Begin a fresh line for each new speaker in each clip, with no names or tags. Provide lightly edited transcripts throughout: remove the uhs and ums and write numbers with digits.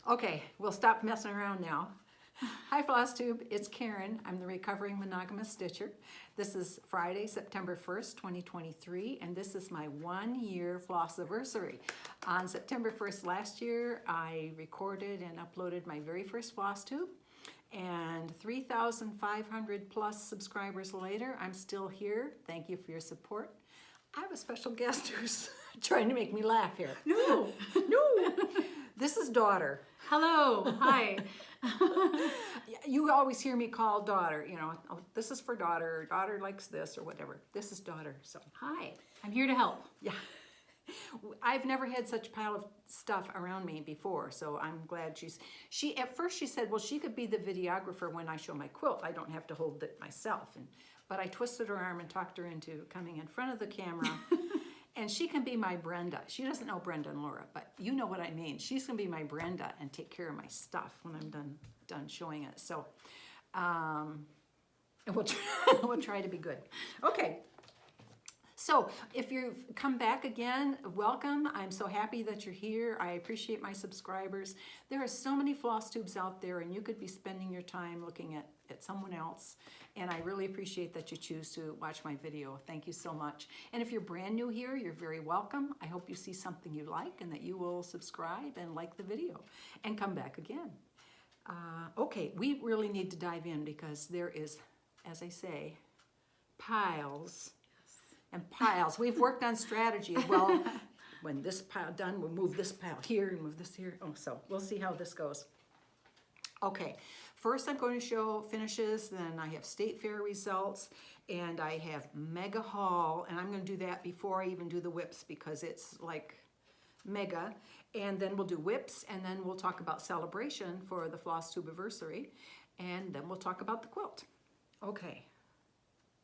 Okay, we'll stop messing around now. Hi Flosstube, it's Karen. I'm the recovering monogamous stitcher. This is Friday, September 1st, 2023, and this is my 1-year Flossiversary. On September 1st last year, I recorded and uploaded my very first Flosstube, and 3,500 plus subscribers later, I'm still here. Thank you for your support. I have a special guest who's trying to make me laugh here.
No.
This is Daughter.
Hello. Hi.
You always hear me call Daughter, you know, oh, this is for Daughter, Daughter likes this or whatever. This is Daughter, so.
Hi. I'm here to help.
Yeah. I've never had such a pile of stuff around me before, so I'm glad at first she said, well, she could be the videographer when I show my quilt. I don't have to hold it myself. But I twisted her arm and talked her into coming in front of the camera. And she can be my Brenda. She doesn't know Brenda and Laura, but you know what I mean. She's gonna be my Brenda and take care of my stuff when I'm done showing it. So, and we'll try to be good. Okay. So if you've come back again, welcome. I'm so happy that you're here. I appreciate my subscribers. There are so many floss tubes out there, and you could be spending your time looking at someone else. And I really appreciate that you choose to watch my video. Thank you so much. And if you're brand new here, you're very welcome. I hope you see something you like and that you will subscribe and like the video and come back again. Okay, we really need to dive in because there is, as I say, piles and piles. We've worked on strategy. Well, when this pile done, we'll move this pile here and move this here. Oh, so we'll see how this goes. Okay, first I'm going to show finishes, then I have state fair results, and I have mega haul, and I'm going to do that before I even do the whips because it's like mega. And then we'll do whips, and then we'll talk about celebration for the Flosstubersary, and then we'll talk about the quilt. Okay,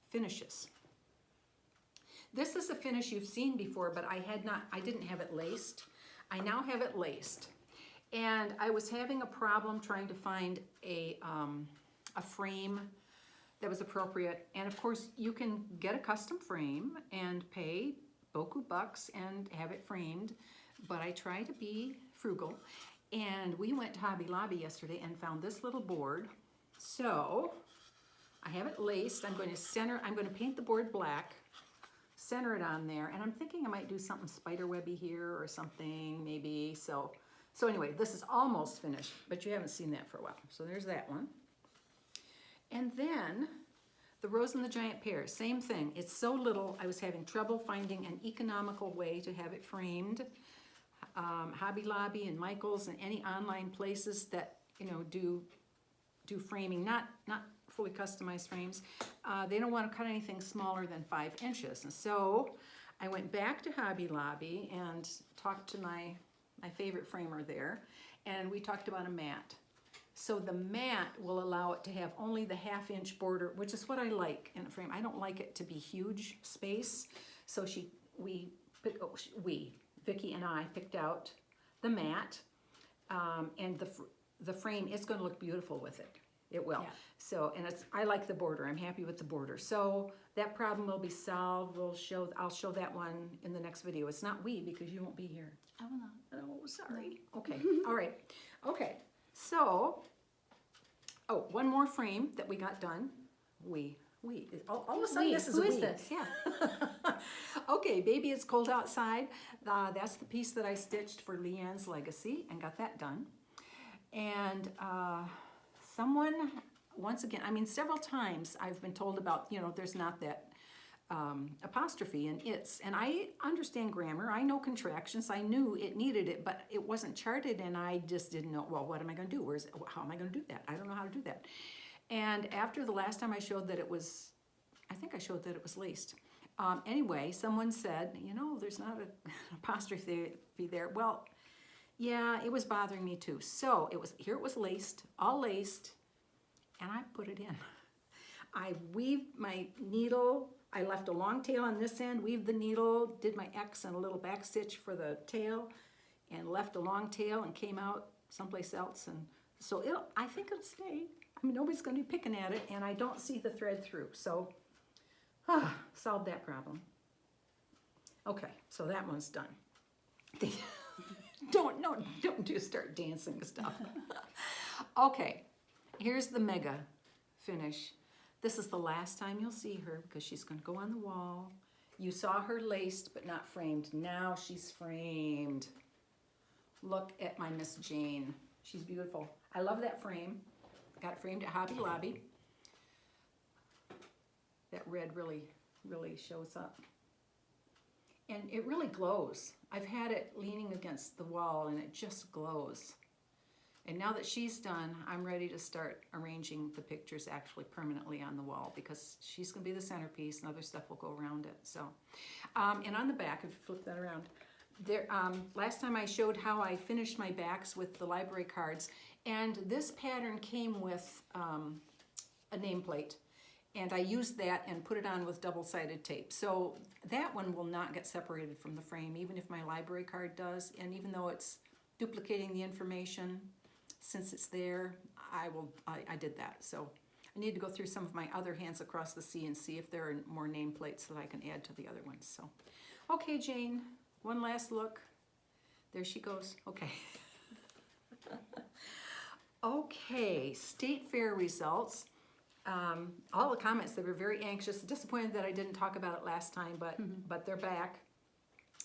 finishes. This is a finish you've seen before, but I didn't have it laced. I now have it laced. And I was having a problem trying to find a frame that was appropriate. And of course, you can get a custom frame and pay beaucoup bucks and have it framed. But I try to be frugal. And we went to Hobby Lobby yesterday and found this little board. So I have it laced. I'm going to paint the board black, center it on there. And I'm thinking I might do something spiderwebby here or something maybe. So anyway, this is almost finished, but you haven't seen that for a while. So there's that one. And then the Rose and the Giant Pear, same thing. It's so little, I was having trouble finding an economical way to have it framed. Hobby Lobby and Michael's and any online places that, you know, do framing, not fully customized frames. They don't want to cut anything smaller than 5 inches. And so I went back to Hobby Lobby and talked to my favorite framer there, and we talked about a mat. So the mat will allow it to have only the 1/2 inch border, which is what I like in a frame. I don't like it to be huge space. So Vicki and I picked out the mat, and the frame is going to look beautiful with it. It will. Yeah. So, and I like the border. I'm happy with the border. So that problem will be solved. I'll show that one in the next video. It's not we because you won't be here.
I will not.
Oh, sorry. Okay. All right. Okay. So, one more frame that we got done. All of a sudden this is
Who
a
is
we.
this? Yeah.
Okay, Baby It's Cold Outside. That's the piece that I stitched for Leanne's Legacy and got that done. And someone, once again, I mean, several times I've been told about, you know, there's not that apostrophe in it's, and I understand grammar, I know contractions, I knew it needed it, but it wasn't charted, and I just didn't know, well, what am I going to do? How am I going to do that? I don't know how to do that. And after the last time I showed that it was, I think I showed that it was laced. Anyway, someone said, you know, there's not an apostrophe there. Well, yeah, it was bothering me too. So it was laced, all laced, and I put it in. I weaved my needle. I left a long tail on this end, weaved the needle, did my X and a little back stitch for the tail, and left a long tail and came out someplace else. And so I think it'll stay. I mean, nobody's going to be picking at it, and I don't see the thread through. So, solved that problem. Okay, so that one's done. Don't and do start dancing and stuff. Okay, here's the mega finish. This is the last time you'll see her because she's going to go on the wall. You saw her laced but not framed. Now she's framed. Look at my Miss Jane. She's beautiful. I love that frame. Got it framed at Hobby Lobby. That red really shows up. And it really glows. I've had it leaning against the wall and it just glows. And now that she's done, I'm ready to start arranging the pictures actually permanently on the wall because she's going to be the centerpiece and other stuff will go around it. So, and on the back, if you flip that around, there. Last time I showed how I finished my backs with the library cards, and this pattern came with a nameplate. And I used that and put it on with double-sided tape. So that one will not get separated from the frame, even if my library card does. And even though it's duplicating the information, since it's there, I did that. So I need to go through some of my other Hands Across the Sea and see if there are more nameplates that I can add to the other ones. So, okay, Jane, one last look. There she goes. Okay. Okay, State Fair results. All the comments, they were very anxious, disappointed that I didn't talk about it last time, but they're back.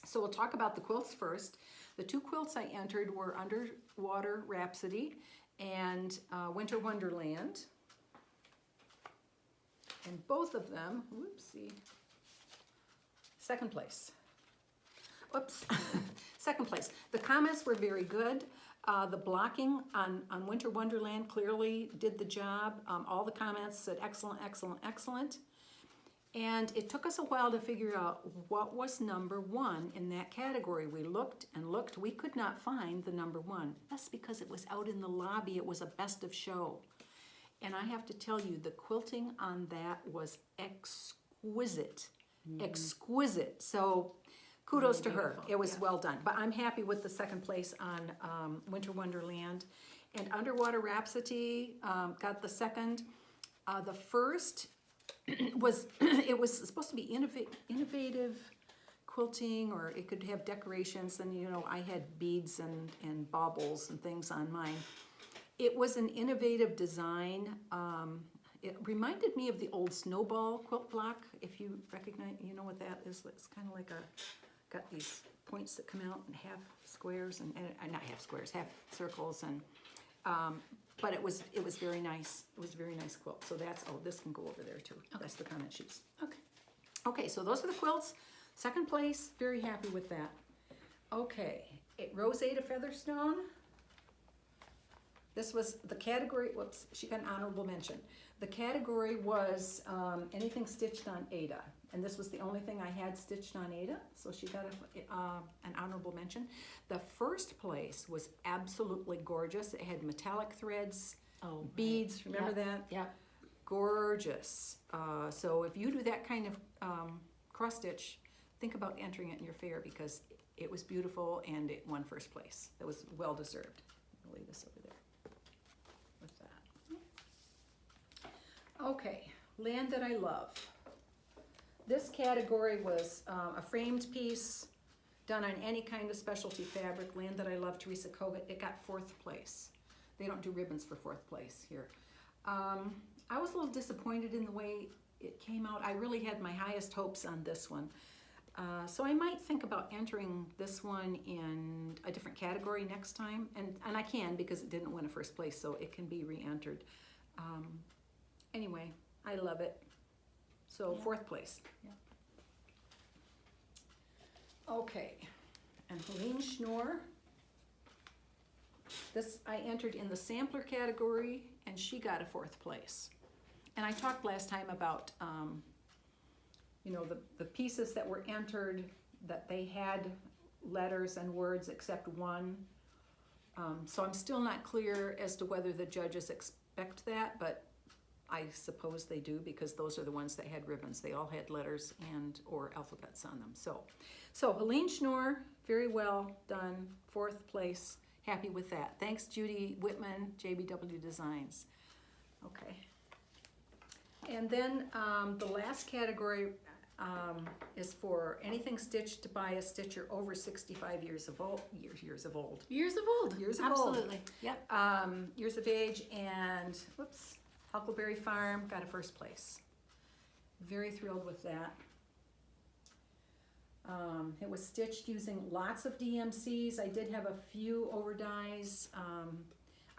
So we'll talk about the quilts first. The two quilts I entered were Underwater Rhapsody and Winter Wonderland. And both of them, whoopsie, second place. Oops, second place. The comments were very good. The blocking on Winter Wonderland clearly did the job. All the comments said excellent, excellent, excellent. And it took us a while to figure out what was number one in that category. We looked and looked. We could not find the number one. That's because it was out in the lobby. It was a best of show. And I have to tell you, the quilting on that was exquisite. Exquisite. So kudos to her. It was well done. But I'm happy with the second place on Winter Wonderland. And Underwater Rhapsody got the second. The first was, it was supposed to be innovative quilting, or it could have decorations. And, you know, I had beads and baubles and things on mine. It was an innovative design. It reminded me of the old snowball quilt block, if you recognize, you know what that is. It's kind of like got these points that come out and half squares and not half squares, half circles, and but it was very nice. It was a very nice quilt. So that's, oh, this can go over there too. Okay. That's the comment sheets. Okay. Okay, so those are the quilts. Second place, very happy with that. Okay, Rosetta Featherstone. This was the category, whoops, she got an honorable mention. The category was anything stitched on Ada. And this was the only thing I had stitched on Ada, so she got an honorable mention. The first place was absolutely gorgeous. It had metallic threads, beads, right. Remember that? Yeah. Gorgeous. So if you do that kind of cross stitch, think about entering it in your fair because it was beautiful and it won first place. It was well deserved. I'll leave this over there with that. Okay, Land That I Love. This category was a framed piece done on any kind of specialty fabric. Land That I Love, Teresa Kogut. It got fourth place. They don't do ribbons for fourth place here. I was a little disappointed in the way it came out. I really had my highest hopes on this one. So I might think about entering this one in a different category next time. And I can because it didn't win a first place, so it can be re-entered. Anyway, I love it. So fourth place. Yeah. Okay, and Helene Schnorr. This I entered in the sampler category, and she got a fourth place. And I talked last time about, you know, the pieces that were entered, that they had letters and words except one. So I'm still not clear as to whether the judges expect that, but I suppose they do because those are the ones that had ribbons. They all had letters and or alphabets on them. So Helene Schnorr, very well done, fourth place. Happy with that. Thanks, Judy Whitman, JBW Designs. Okay. And then the last category, is for anything stitched by a stitcher over 65 years of old.
Years of old.
Years of
Absolutely.
old.
Yep.
Years of age, and whoops, Huckleberry Farm got a first place. Very thrilled with that. It was stitched using lots of DMCs. I did have a few over dyes.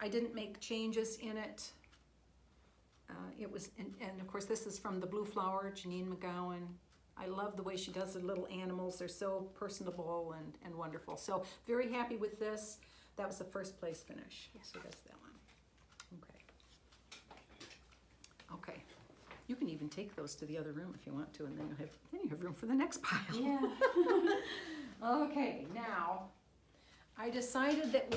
I didn't make changes in it. It was, and of course this is from the Blue Flower, Janine McGowan. I love the way she does the little animals. They're so personable and wonderful. So very happy with this. That was the first place finish.
Yes.
So that's that one. Okay. Okay. You can even take those to the other room if you want to, and then you have room for the next pile.
Yeah.
Okay, now I decided that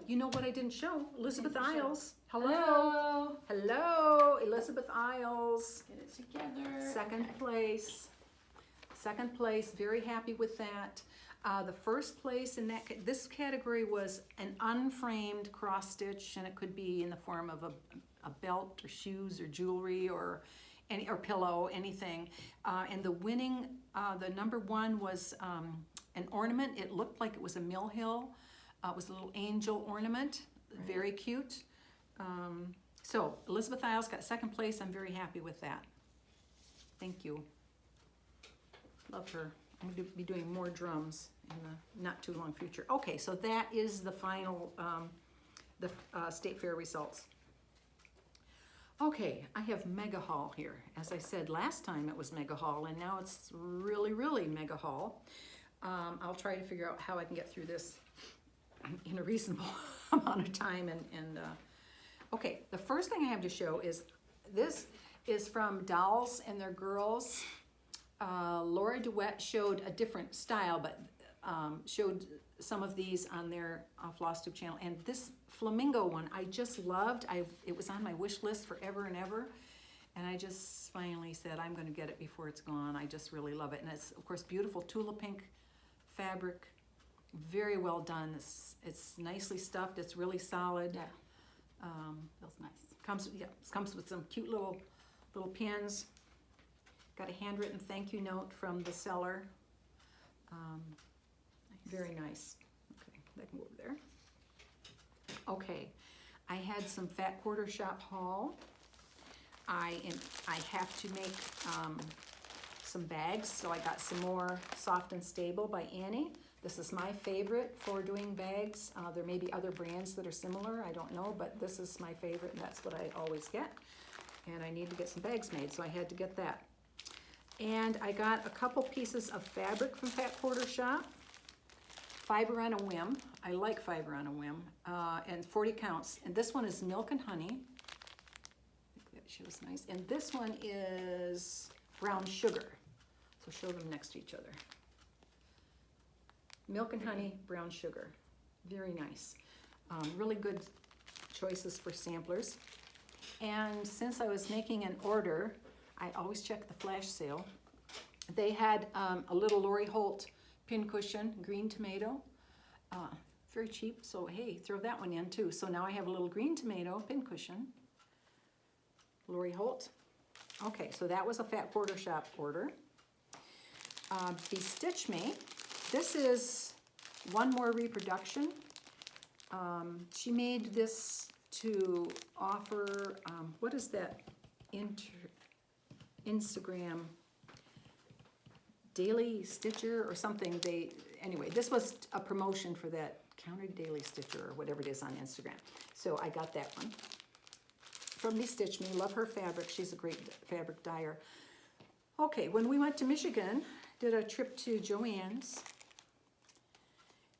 you know what I didn't show? Elizabeth Isles. Hello. Hello, Elizabeth Isles.
Get it together.
Second place. Second place, very happy with that. The first place in this category was an unframed cross stitch, and it could be in the form of a belt or shoes or jewelry or pillow, anything. And the winning, the number one was an ornament. It looked like it was a mill hill. It was a little angel ornament, very cute. So Elizabeth Isles got second place. I'm very happy with that. Thank you. Love her. I'm going to be doing more drums in the not too long future. Okay, so that is the final, the State Fair results. Okay, I have Mega Haul here. As I said, last time it was Mega Haul, and now it's really, really Mega Haul. I'll try to figure out how I can get through this in a reasonable amount of time. Okay, the first thing I have to show is, this is from Dolls and Their Girls. Laura DeWitt showed a different style, but showed some of these on their Flosstube channel. And this flamingo one I just loved. It was on my wish list forever and ever. And I just finally said, I'm going to get it before it's gone. I just really love it. And it's, of course, beautiful Tula pink fabric. Very well done. It's nicely stuffed. It's really solid.
Yeah. Feels nice.
Comes with some cute little pins. Got a handwritten thank you note from the seller. Very nice. Okay, that can go over there. Okay, I had some Fat Quarter Shop haul. I have to make some bags, so I got some more Soft and Stable by Annie. This is my favorite for doing bags. There may be other brands that are similar, I don't know, but this is my favorite, and that's what I always get. And I need to get some bags made, so I had to get that. And I got a couple pieces of fabric from Fat Quarter Shop. Fiber on a Whim. I like Fiber on a Whim. And 40 counts. And this one is Milk and Honey. I think that shows nice. And this one is Brown Sugar. So show them next to each other. Milk and Honey, Brown Sugar. Very nice. Really good choices for samplers. And since I was making an order, I always check the flash sale. They had a little Lori Holt pincushion, green tomato, very cheap. So hey, throw that one in too. So now I have a little green tomato pincushion, Lori Holt. Okay, so that was a Fat Quarter Shop order. Bestitch Me. This is one more reproduction. She made this to offer, what is that? Instagram Daily Stitcher or something. Anyway, this was a promotion for that Counter Daily Stitcher or whatever it is on Instagram. So I got that one from Bestitch Me. Love her fabric. She's a great fabric dyer. Okay, when we went to Michigan, did a trip to Joann's,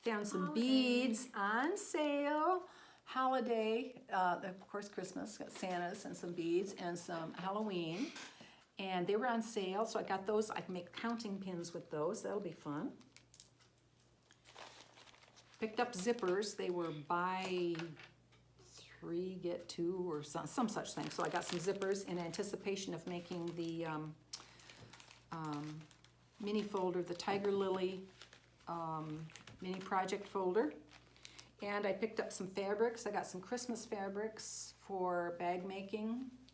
found some beads on sale. Holiday, of course Christmas, got Santa's and some beads and some Halloween. And they were on sale, so I got those. I can make counting pins with those. That'll be fun. Picked up zippers. They were buy 3, get 2 or some such thing. So I got some zippers in anticipation of making the mini folder, the Tiger Lily mini project folder. And I picked up some fabrics. I got some Christmas fabrics for bag making.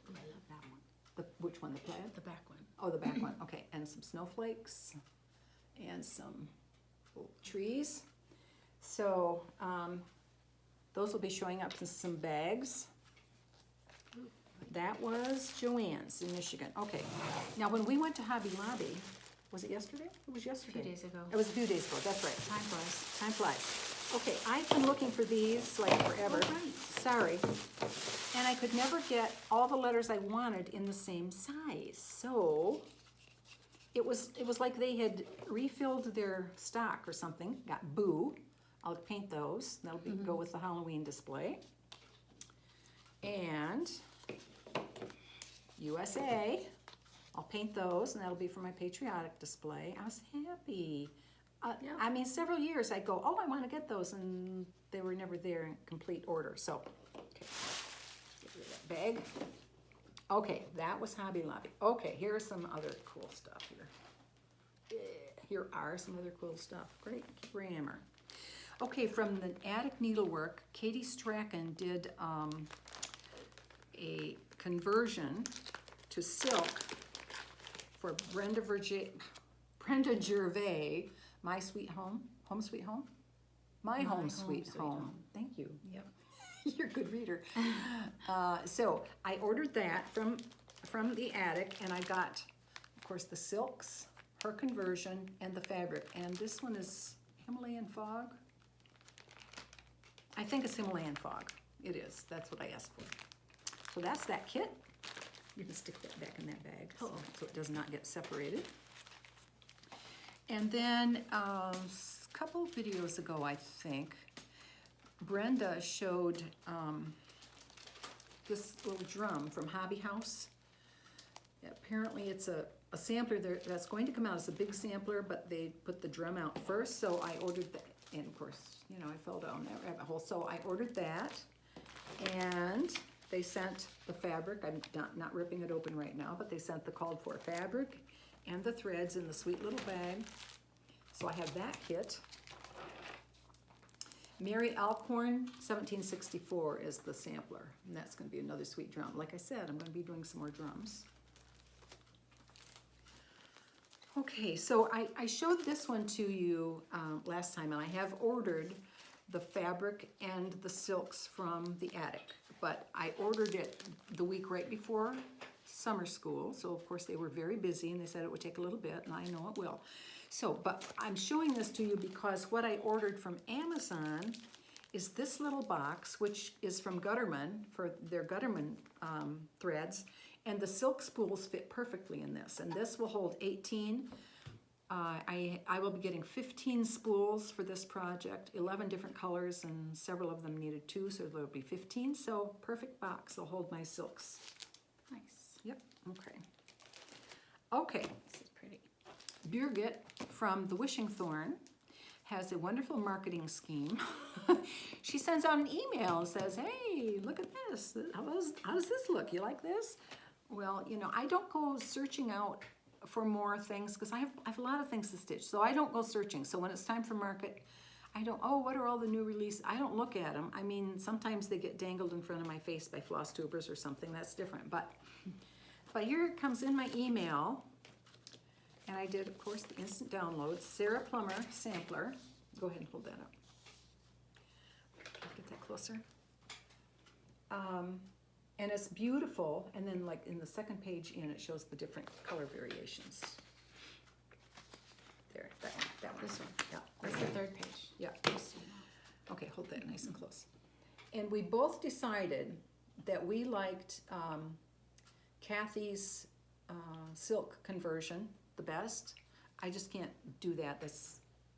Ooh, I love that one.
Which one, the plaid?
The back one.
Oh, the back one, okay, and some snowflakes and some little trees. So, those will be showing up in some bags. That was Joann's in Michigan. Okay, now when we went to Hobby Lobby, was it yesterday? It was
A
yesterday.
few days ago.
It was a few days ago, that's right.
Time flies.
Time flies. Okay, I've been looking for these like forever.
Oh, right.
Sorry. And I could never get all the letters I wanted in the same size. So it was like they had refilled their stock or something. Got boo. I'll paint those. That'll be go with the Halloween display. And USA. I'll paint those, and that'll be for my patriotic display. I was happy.
Yeah.
I mean, several years I'd go, oh, I want to get those, and they were never there in complete order. So, okay, get rid of that bag. Okay, that was Hobby Lobby. Okay, here's some other cool stuff here. Here are some other cool stuff. Great grammar. Okay, from the Attic Needlework, Katie Strachan did a conversion to silk for Brenda Gervais, My Sweet Home, Home Sweet Home? My Home Sweet Home. Thank you.
Yep.
You're a good reader. So I ordered that from the Attic, and I got, of course, the silks, her conversion, and the fabric. And this one is Himalayan Fog. I think it's Himalayan Fog. It is. That's what I asked for. So that's that kit. You can stick that back in that bag so it does not get separated. And then a couple videos ago, I think, Brenda showed this little drum from Hobby House. Apparently it's a sampler there that's going to come out as a big sampler, but they put the drum out first, so I ordered that. And of course, you know, I fell down that rabbit hole. So I ordered that, and they sent the fabric. I'm not ripping it open right now, but they sent the called for fabric and the threads in the sweet little bag. So I have that kit. Mary Alcorn 1764 is the sampler, and that's going to be another sweet drum. Like I said, I'm going to be doing some more drums. Okay, so I showed this one to you last time, and I have ordered the fabric and the silks from the Attic, but I ordered it the week right before summer school, so of course they were very busy, and they said it would take a little bit, and I know it will. So, but I'm showing this to you because what I ordered from Amazon is this little box, which is from Gutterman, for their Gutterman threads, and the silk spools fit perfectly in this, and this will hold 18. I will be getting 15 spools for this project, 11 different colors, and several of them needed 2, so there'll be 15, so perfect box will hold my silks.
Nice.
Yep, okay. Okay.
This is pretty.
Birgit from the Wishing Thorn has a wonderful marketing scheme. She sends out an email and says, hey, look at this. How does this look? You like this? Well, you know, I don't go searching out for more things because I have a lot of things to stitch. So I don't go searching. So when it's time for market, I don't, oh, what are all the new releases? I don't look at them. I mean, sometimes they get dangled in front of my face by Flosstubers or something. That's different. But here it comes in my email. And I did, of course, the instant download. Sarah Plummer sampler. Go ahead and hold that up. Get that closer. And it's beautiful. And then, like in the second page in, it shows the different color variations. There, that one.
This one.
Yeah.
That's the third page.
Yeah.
Just so you know.
Okay, hold that nice and close. And we both decided that we liked Kathy's silk conversion the best. I just can't do that.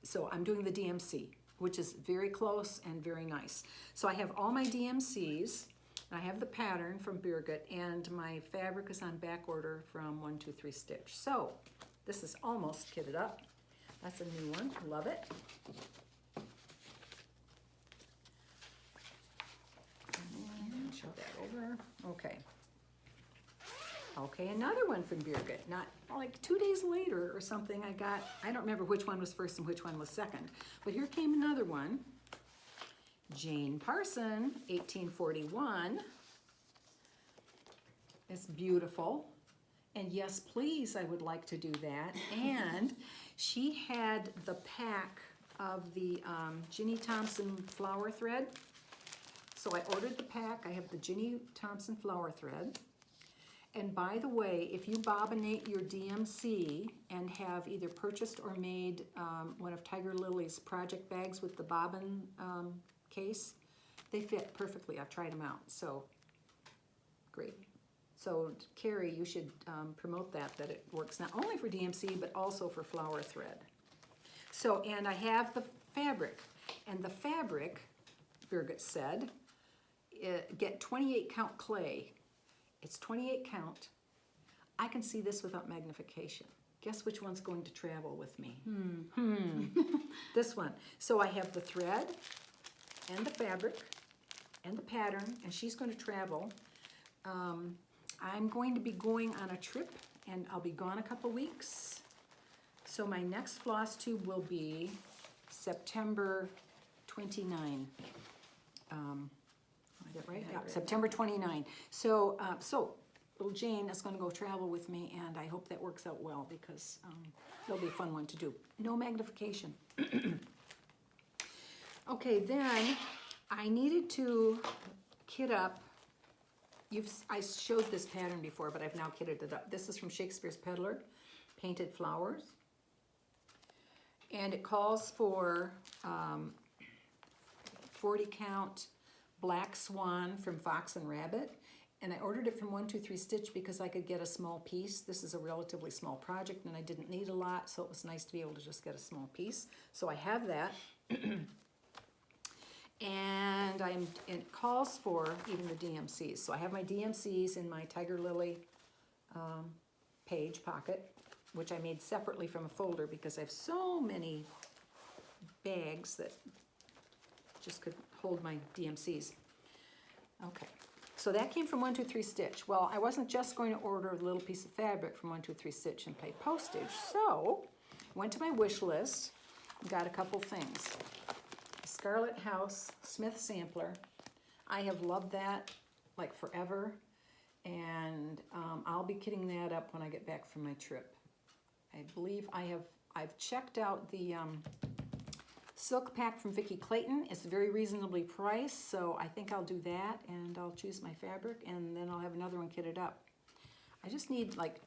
So I'm doing the DMC, which is very close and very nice. So I have all my DMCs. I have the pattern from Birgit, and my fabric is on back order from 123 Stitch. So this is almost kitted up. That's a new one. Love it. And show that over. Okay. Okay, another one from Birgit. Not like 2 days later or something. I don't remember which one was first and which one was second. But here came another one. Jane Parson, 1841. It's beautiful. And yes, please, I would like to do that. And she had the pack of the Ginny Thompson flower thread. So I ordered the pack. I have the Ginny Thompson flower thread. And by the way, if you bobbinate your DMC and have either purchased or made one of Tiger Lily's project bags with the bobbin case, they fit perfectly. I've tried them out, so great. So Carrie, you should promote that it works not only for DMC, but also for flower thread. So, and I have the fabric, and the fabric, Birgit said, get 28 count clay. It's 28 count. I can see this without magnification. Guess which one's going to travel with me? This one. So I have the thread and the fabric and the pattern, and she's going to travel. I'm going to be going on a trip, and I'll be gone a couple weeks. So my next floss tube will be September 29. Is that right? Yeah, September 29. So, little Jane is going to go travel with me, and I hope that works out well because it'll be a fun one to do. No magnification. Okay, then I needed to kit up. I showed this pattern before, but I've now kitted it up. This is from Shakespeare's Peddler, Painted Flowers. And it calls for 40 count Black Swan from Fox and Rabbit. And I ordered it from 123 Stitch because I could get a small piece. This is a relatively small project and I didn't need a lot, so it was nice to be able to just get a small piece. So I have that. And it calls for even the DMCs. So I have my DMCs in my Tiger Lily page pocket, which I made separately from a folder because I have so many bags that just could hold my DMCs. Okay, so that came from 123 Stitch. Well, I wasn't just going to order a little piece of fabric from 123 Stitch and pay postage, so went to my wish list, got a couple things. Scarlet House Smith sampler. I have loved that like forever, and I'll be kitting that up when I get back from my trip. I believe I've checked out the silk pack from Vicki Clayton. It's very reasonably priced, so I think I'll do that, and I'll choose my fabric, and then I'll have another one kitted up. I just need like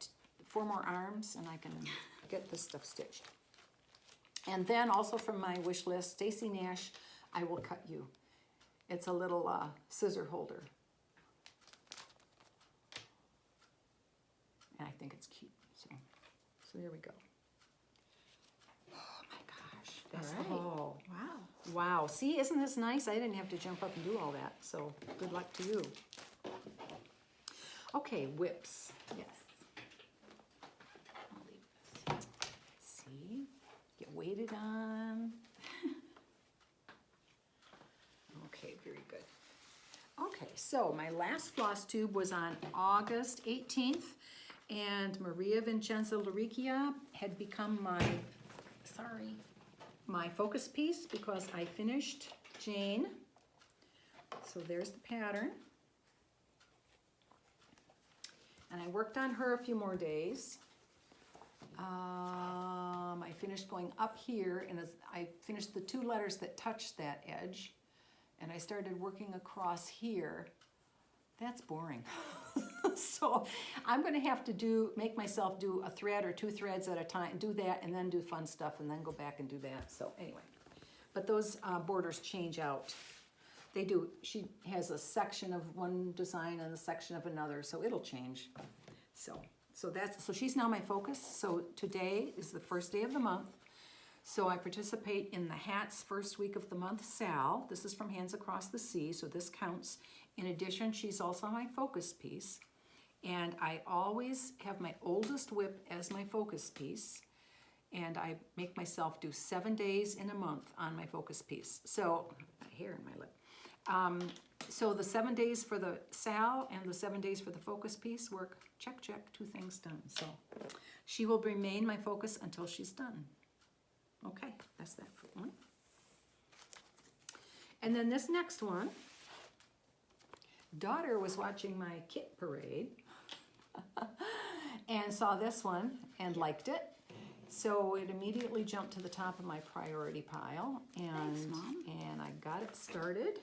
4 more arms, and I can get this stuff stitched. And then also from my wish list, Stacy Nash, I Will Cut You. It's a little scissor holder. And I think it's cute. So there we go. Oh my gosh, that's the haul.
Wow.
Wow, see, isn't this nice? I didn't have to jump up and do all that, so good luck to you. Okay, whips.
Yes. I'll leave this.
See, get weighted on. Okay, very good. Okay, so my last floss tube was on August 18th, and Maria Vincenza Larrichia had become my focus piece because I finished Jane. So there's the pattern. And I worked on her a few more days. I finished going up here, and I finished the 2 letters that touched that edge, and I started working across here. That's boring. So I'm going to have to make myself do a thread or 2 threads at a time, do that, and then do fun stuff, and then go back and do that. So anyway, but those borders change out. They do. She has a section of one design and a section of another, so it'll change. So she's now my focus. So today is the first day of the month. So I participate in the Hats first week of the month, Sal. This is from Hands Across the Sea, so this counts. In addition, she's also my focus piece. And I always have my oldest whip as my focus piece. And I make myself do 7 days in a month on my focus piece. So, hair in my lip. So the 7 days for the Sal and the 7 days for the focus piece work. Check, check, 2 things done. So she will remain my focus until she's done. Okay, that's that for one. And then this next one, daughter was watching my kit parade and saw this one and liked it. So it immediately jumped to the top of my priority pile, and
Thanks, Mom.
and I got it started.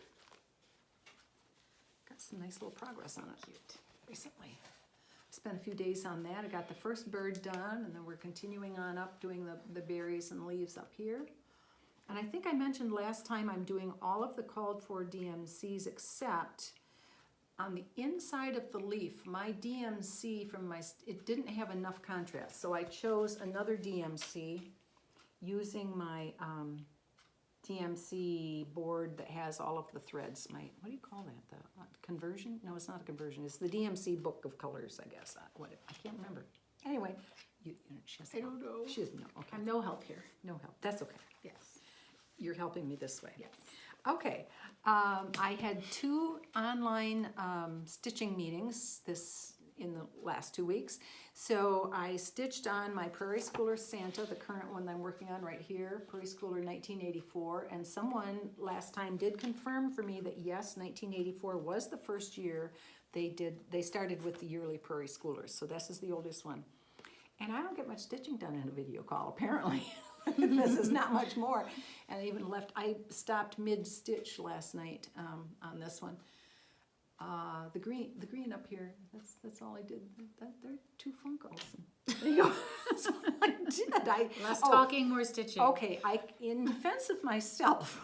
Got some nice little progress on it recently. Spent a few days on that. I got the first bird done, and then we're continuing on up doing the berries and leaves up here. And I think I mentioned last time I'm doing all of the called for DMCs except on the inside of the leaf. My DMC it didn't have enough contrast, so I chose another DMC using my DMC board that has all of the threads. What do you call that? The conversion? No, it's not a conversion. It's the DMC book of colors, I guess. I can't remember. Anyway, she has
I don't know.
She doesn't know. Okay.
I'm no help here.
No help. That's okay.
Yes.
You're helping me this way.
Yes.
Okay. I had 2 online stitching meetings in the last 2 weeks. So I stitched on my Prairie Schooler Santa, the current one that I'm working on right here, Prairie Schooler 1984. And someone last time did confirm for me that yes, 1984 was the first year they started with the yearly Prairie Schoolers. So this is the oldest one. And I don't get much stitching done in a video call, apparently. This is not much more. And I stopped mid-stitch last night on this one. The green up here, that's all I did. They're 2 Funkos. There you go. That's all I did.
Less talking, more stitching.
Okay, in defense of myself,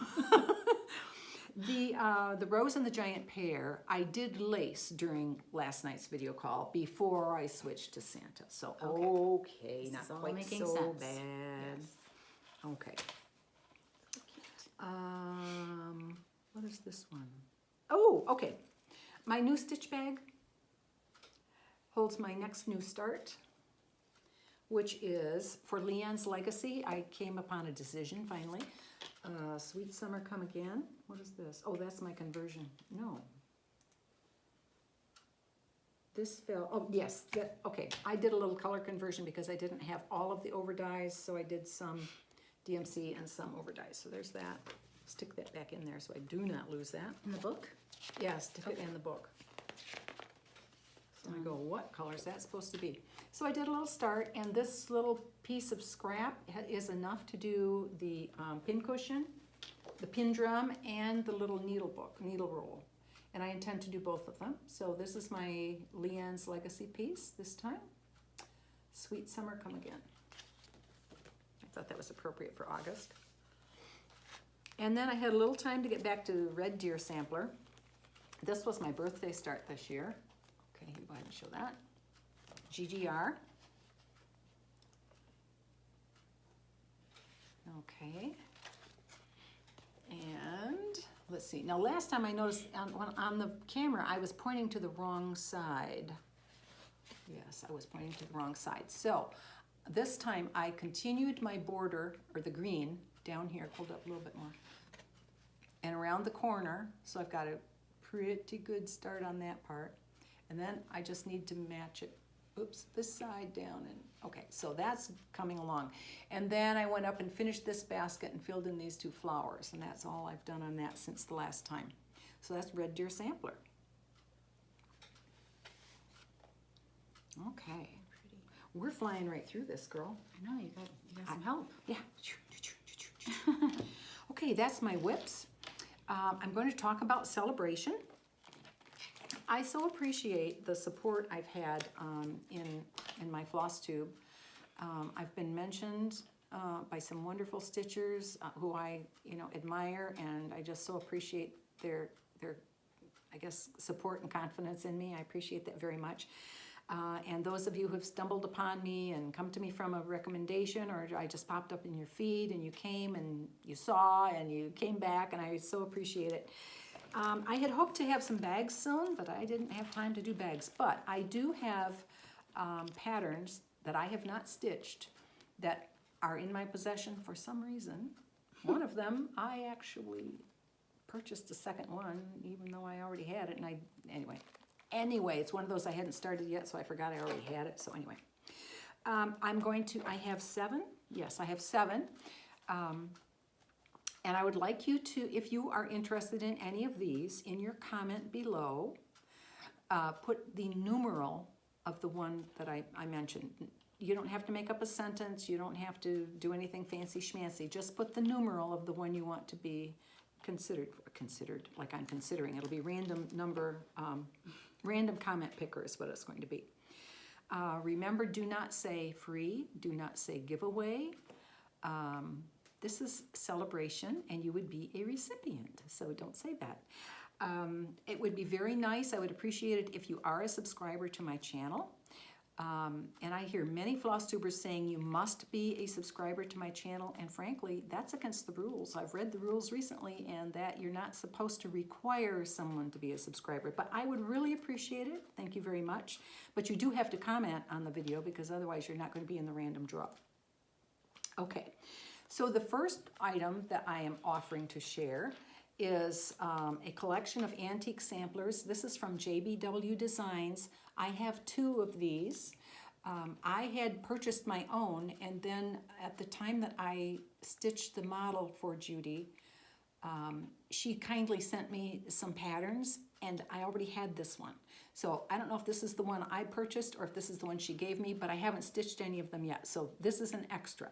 the rose and the giant pear, I did lace during last night's video call before I switched to Santa. So okay,
This
not
is all
quite
making
so
sense.
bad.
Yes.
Okay. What is this one? Oh, okay. My new stitch bag holds my next new start, which is for Leanne's Legacy. I came upon a decision finally. Sweet Summer Come Again. What is this? Oh, that's my conversion. No. This fell, oh yes, okay. I did a little color conversion because I didn't have all of the overdyes, so I did some DMC and some overdyes. So there's that. Stick that back in there so I do not lose that.
In the book?
Yeah, stick it in the book. So I go, what color is that supposed to be? So I did a little start, and this little piece of scrap is enough to do the pin cushion, the pin drum, and the little needle roll. And I intend to do both of them. So this is my Leanne's Legacy piece this time. Sweet Summer Come Again. I thought that was appropriate for August. And then I had a little time to get back to Red Deer Sampler. This was my birthday start this year. Okay, go ahead and show that. GGR. Okay. And let's see. Now last time I noticed on the camera I was pointing to the wrong side. Yes, I was pointing to the wrong side. So this time I continued my border, or the green, down here, pulled up a little bit more, and around the corner. So I've got a pretty good start on that part. And then I just need to match it, oops, this side down, and okay, so that's coming along. And then I went up and finished this basket and filled in these 2 flowers, and that's all I've done on that since the last time. So that's Red Deer Sampler. Okay, we're flying right through this, girl.
I know, you got some help.
Yeah. Okay, that's my whips. I'm going to talk about celebration. I so appreciate the support I've had in my Flosstube. I've been mentioned by some wonderful stitchers who I admire, and I just so appreciate their I guess support and confidence in me. I appreciate that very much. And those of you who have stumbled upon me and come to me from a recommendation, or I just popped up in your feed and you came and you saw and you came back, and I so appreciate it. I had hoped to have some bags soon, but I didn't have time to do bags. But I do have patterns that I have not stitched that are in my possession for some reason. One of them, I actually purchased a second one, even though I already had it. And anyway, it's one of those I hadn't started yet, so I forgot I already had it. So anyway, I have 7. Yes, I have 7. And I would like you to, if you are interested in any of these, in your comment below, put the numeral of the one that I mentioned. You don't have to make up a sentence. You don't have to do anything fancy schmancy. Just put the numeral of the one you want to be considered, like I'm considering. It'll be random number, random comment picker is what it's going to be. Remember, do not say free. Do not say giveaway. This is celebration, and you would be a recipient, so don't say that. It would be very nice. I would appreciate it if you are a subscriber to my channel. And I hear many Flosstubers saying you must be a subscriber to my channel, and frankly, that's against the rules. I've read the rules recently, and that you're not supposed to require someone to be a subscriber, but I would really appreciate it. Thank you very much. But you do have to comment on the video, because otherwise you're not going to be in the random draw. Okay, so the first item that I am offering to share is a collection of antique samplers. This is from JBW Designs. I have 2 of these. I had purchased my own, and then at the time that I stitched the model for Judy, she kindly sent me some patterns, and I already had this one. So I don't know if this is the one I purchased or if this is the one she gave me, but I haven't stitched any of them yet. So this is an extra.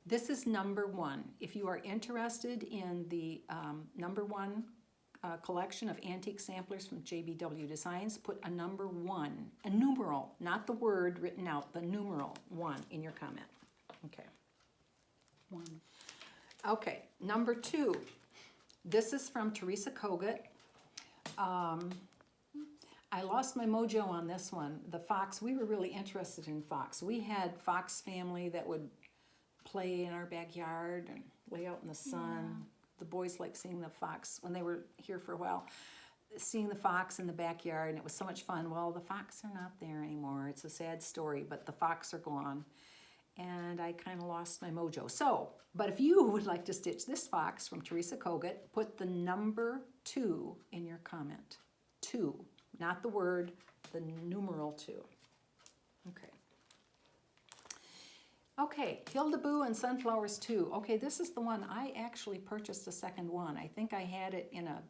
This is number 1. If you are interested in the number 1 collection of antique samplers from JBW Designs, put a number 1, a numeral, not the word written out, the numeral 1 in your comment. Okay. 1. Okay, number 2. This is from Teresa Kogut. I lost my mojo on this one. The fox, we were really interested in fox. We had fox family that would play in our backyard and lay out in the sun. Yeah. The boys liked seeing the fox when they were here for a while, seeing the fox in the backyard, and it was so much fun. Well, the fox are not there anymore. It's a sad story, but the fox are gone, and I kind of lost my mojo. So, but if you would like to stitch this fox from Teresa Kogut, put the number 2 in your comment. 2, not the word, the numeral 2. Okay. Okay, Hilda Boo and Sunflowers 2. Okay, this is the one I actually purchased, a second one. I think I had it in a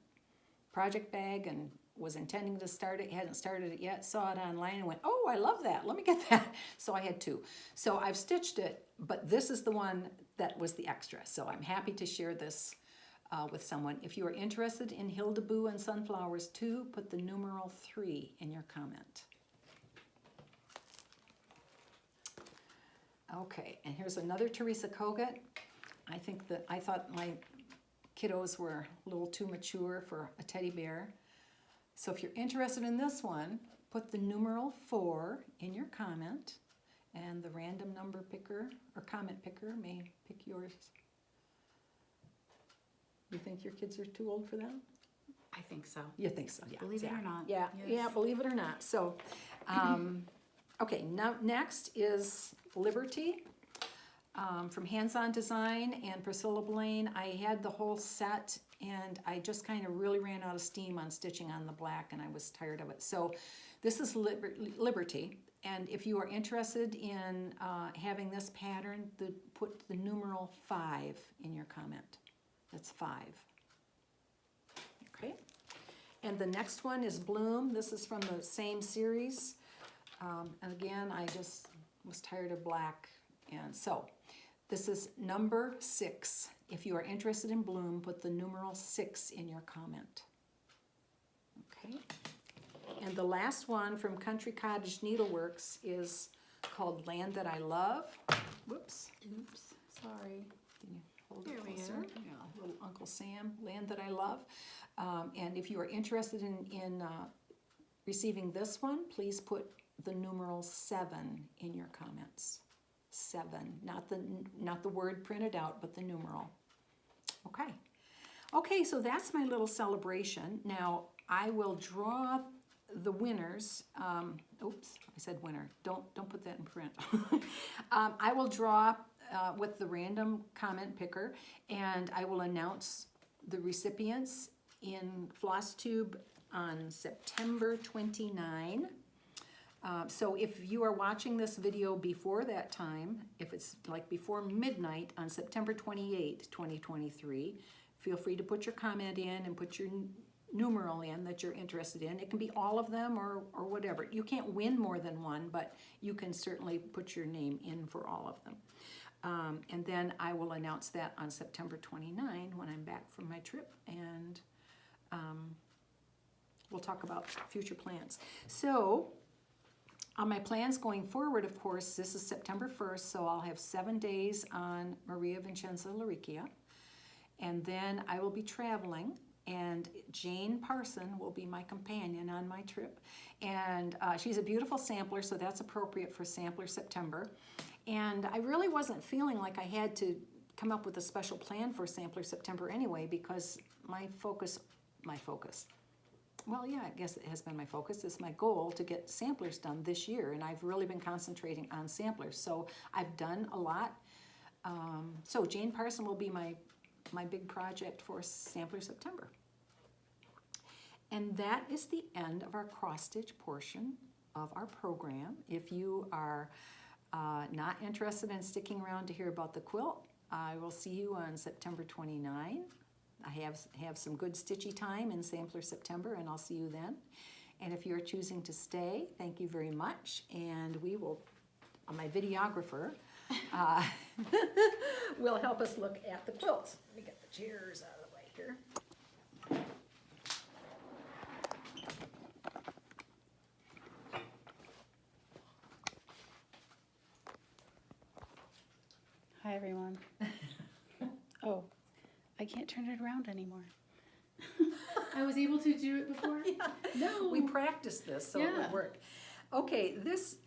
project bag and was intending to start it, hadn't started it yet, saw it online and went, oh, I love that, let me get that. So I had 2. So I've stitched it, but this is the one that was the extra. So I'm happy to share this with someone. If you are interested in Hilda Boo and Sunflowers 2, put the numeral 3 in your comment. Okay, and here's another Teresa Kogut. I thought my kiddos were a little too mature for a teddy bear. So if you're interested in this one, put the numeral 4 in your comment, and the random number picker or comment picker may pick yours. You think your kids are too old for that?
I think so.
You think so, yeah.
Believe it or not.
Yeah,
Yes.
yeah, believe it or not. So, okay, now next is Liberty from Hands-On Design and Priscilla Blaine. I had the whole set, and I just kind of really ran out of steam on stitching on the black, and I was tired of it. So this is Liberty, and if you are interested in having this pattern, put the numeral 5 in your comment. That's 5. Okay. And the next one is Bloom. This is from the same series. And again, I just was tired of black. And so this is number 6. If you are interested in Bloom, put the numeral 6 in your comment. Okay. And the last one from Country Cottage Needleworks is called Land That I Love. Whoops. Oops. Sorry. Can you hold it closer? Yeah, little Uncle Sam, Land That I Love. And if you are interested in receiving this one, please put the numeral 7 in your comments. 7, not the word printed out, but the numeral. Okay. Okay, so that's my little celebration. Now I will draw the winners. Oops, I said winner. Don't put that in print. I will draw with the random comment picker, and I will announce the recipients in Flosstube on September 29. So if you are watching this video before that time, if it's like before midnight on September 28, 2023, feel free to put your comment in and put your numeral in that you're interested in. It can be all of them or whatever. You can't win more than one, but you can certainly put your name in for all of them. And then I will announce that on September 29 when I'm back from my trip, and we'll talk about future plans. So on my plans going forward, of course, this is September 1st, so I'll have 7 days on Maria Vincenza Larrichia, and then I will be traveling, and Jane Parson will be my companion on my trip. And she's a beautiful sampler, so that's appropriate for Sampler September. And I really wasn't feeling like I had to come up with a special plan for Sampler September anyway, because my focus, well, yeah, I guess it has been my focus. It's my goal to get samplers done this year, and I've really been concentrating on samplers. So I've done a lot. So Jane Parson will be my big project for Sampler September. And that is the end of our cross-stitch portion of our program. If you are not interested in sticking around to hear about the quilt, I will see you on September 29. I have some good stitchy time in Sampler September, and I'll see you then. And if you're choosing to stay, thank you very much. And we will, my videographer, will help us look at the quilts. Let me get the chairs out of the way here.
Hi, everyone. Oh, I can't turn it around anymore. I was able to do it before?
Yeah.
No.
We practiced this, so it
Yeah.
would work. Okay, this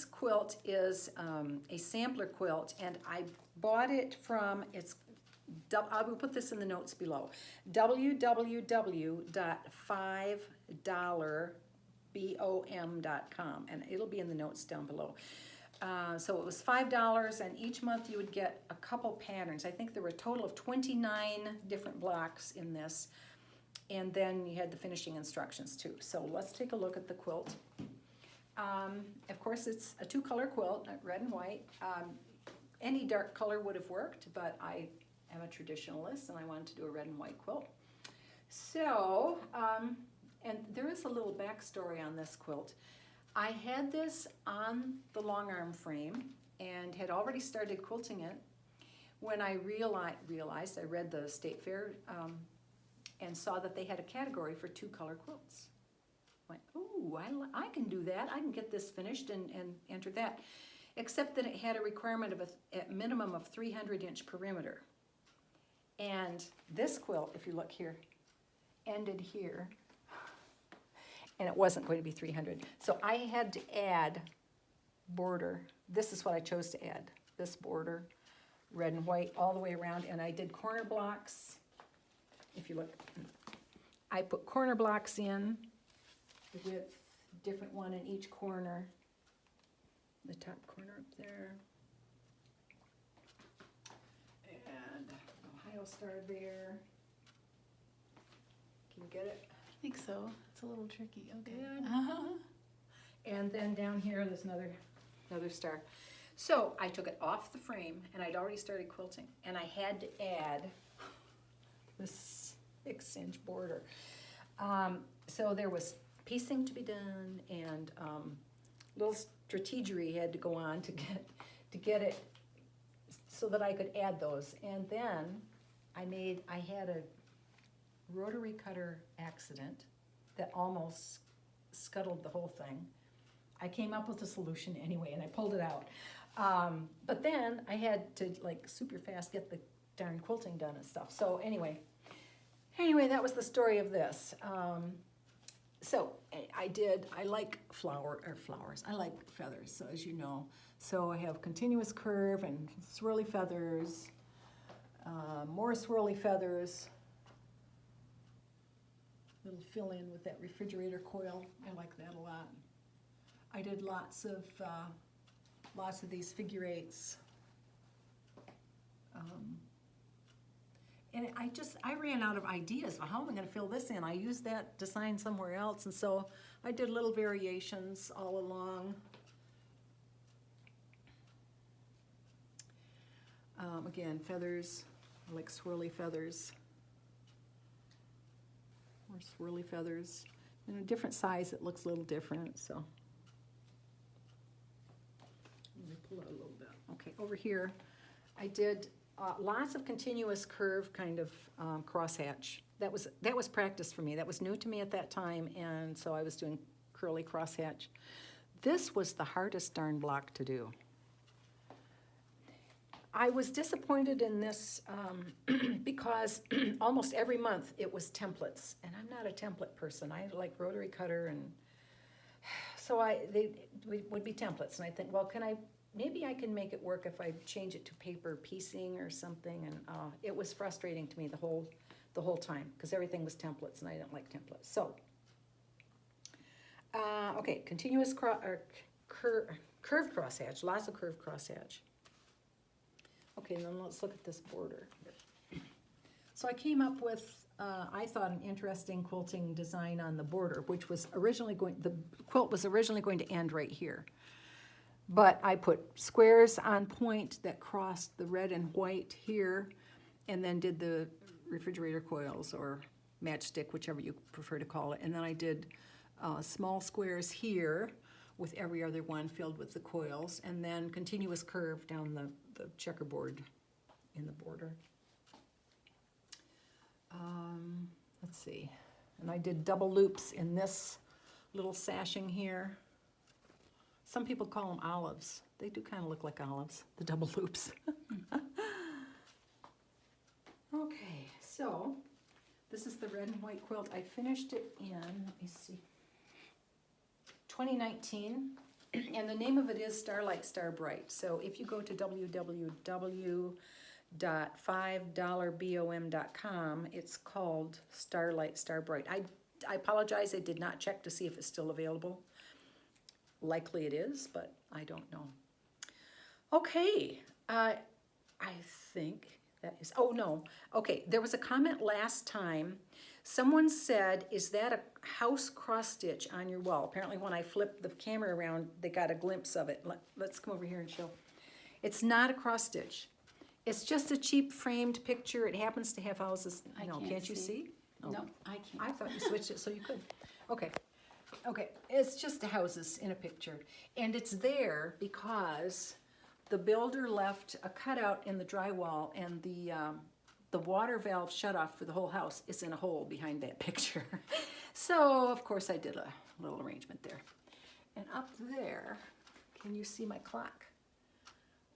quilt is a sampler quilt, and I bought it from, I will put this in the notes below, www.5dollarbom.com, and it'll be in the notes down below. So it was $5, and each month you would get a couple patterns. I think there were a total of 29 different blocks in this, and then you had the finishing instructions too. So let's take a look at the quilt. Of course, it's a two-color quilt, red and white. Any dark color would have worked, but I am a traditionalist, and I wanted to do a red and white quilt. So, and there is a little backstory on this quilt. I had this on the long arm frame and had already started quilting it when I realized I read the State Fair and saw that they had a category for two-color quilts. I went, ooh, I can do that. I can get this finished and enter that. Except that it had a requirement of a minimum of 300-inch perimeter. And this quilt, if you look here, ended here. And it wasn't going to be 300. So I had to add border. This is what I chose to add, this border, red and white, all the way around. And I did corner blocks. If you look, I put corner blocks in with different one in each corner. The top corner up there. And Ohio Star there. Can you get it?
I think so. It's a little tricky. Okay.
Yeah. And then down here, there's another star. So I took it off the frame, and I'd already started quilting, and I had to add this 6-inch border. So there was piecing to be done, and little strategery had to go on to get it so that I could add those. And then I had a rotary cutter accident that almost scuttled the whole thing. I came up with a solution anyway, and I pulled it out. But then I had to like super fast get the darn quilting done and stuff. So anyway, that was the story of this. So I like flowers. I like feathers, so as you know. So I have continuous curve and swirly feathers, more swirly feathers. Little fill in with that refrigerator coil. I like that a lot. I did lots of these figure eights. And I ran out of ideas. Well, how am I going to fill this in? I used that design somewhere else, and so I did little variations all along. Again, feathers, I like swirly feathers. or swirly feathers. In a different size, it looks a little different, so. Let me pull out a little bit. Okay, over here, I did lots of continuous curve kind of crosshatch. That was practice for me. That was new to me at that time, and so I was doing curly crosshatch. This was the hardest darn block to do. I was disappointed in this because almost every month it was templates, and I'm not a template person. I like rotary cutter, and so they would be templates, and I think, well, maybe I can make it work if I change it to paper piecing or something, and it was frustrating to me the whole time because everything was templates, and I didn't like templates. So, okay, continuous curved crosshatch, lots of curved crosshatch. Okay, and then let's look at this border. So I came up with, I thought, an interesting quilting design on the border, which was the quilt was originally going to end right here. But I put squares on point that crossed the red and white here, and then did the refrigerator coils or matchstick, whichever you prefer to call it. And then I did small squares here with every other one filled with the coils, and then continuous curve down the checkerboard in the border. Let's see. And I did double loops in this little sashing here. Some people call them olives. They do kind of look like olives, the double loops. Okay, so this is the red and white quilt. I finished it in, let me see, 2019, and the name of it is Starlight Star Bright. So if you go to www.5dollarbom.com, it's called Starlight Star Bright. I apologize, I did not check to see if it's still available. Likely it is, but I don't know. Okay, I think that is, oh no, okay, there was a comment last time. Someone said, is that a house cross stitch on your wall? Apparently when I flipped the camera around, they got a glimpse of it. Let's come over here and show. It's not a cross stitch. It's just a cheap framed picture. It happens to have houses. No, can't you see?
Oh. No, I can't.
I thought you switched it so you could. Okay. Okay, it's just the houses in a picture. And it's there because the builder left a cutout in the drywall, and the water valve shutoff for the whole house is in a hole behind that picture. So, of course, I did a little arrangement there. And up there, can you see my clock?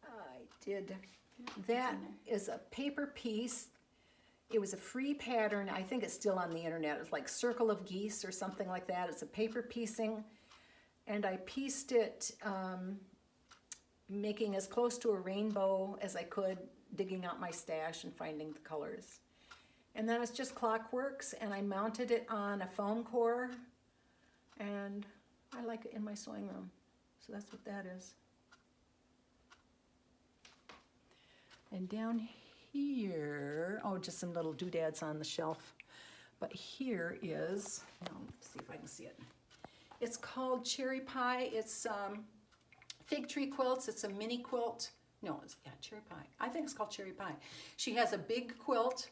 I did. That is a paper piece. It was a free pattern. I think it's still on the internet. It's like Circle of Geese or something like that. It's a paper piecing. And I pieced it, making as close to a rainbow as I could, digging out my stash and finding the colors. And then it's just Clockworks, and I mounted it on a foam core, and I like it in my sewing room. So that's what that is. And down here, oh, just some little doodads on the shelf. But here is, let's see if I can see it. It's called Cherry Pie. It's Fig Tree Quilts. It's a mini quilt. No, yeah, Cherry Pie. I think it's called Cherry Pie. She has a big quilt,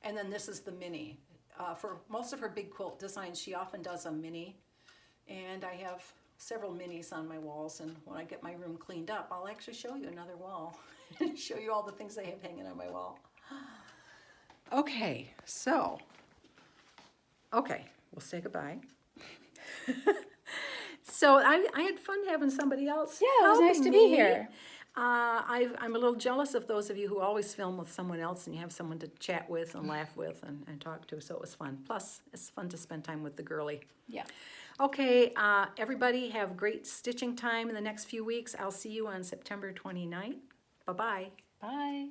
and then this is the mini. For most of her big quilt designs, she often does a mini. And I have several minis on my walls, and when I get my room cleaned up, I'll actually show you another wall and show you all the things I have hanging on my wall. Okay, so, okay, we'll say goodbye. So I had fun having somebody else.
Yeah, it was nice to be here.
I'm a little jealous of those of you who always film with someone else and you have someone to chat with and laugh with and talk to, so it was fun. Plus, it's fun to spend time with the girly.
Yeah.
Okay, everybody have great stitching time in the next few weeks. I'll see you on September 29th. Bye-bye.
Bye.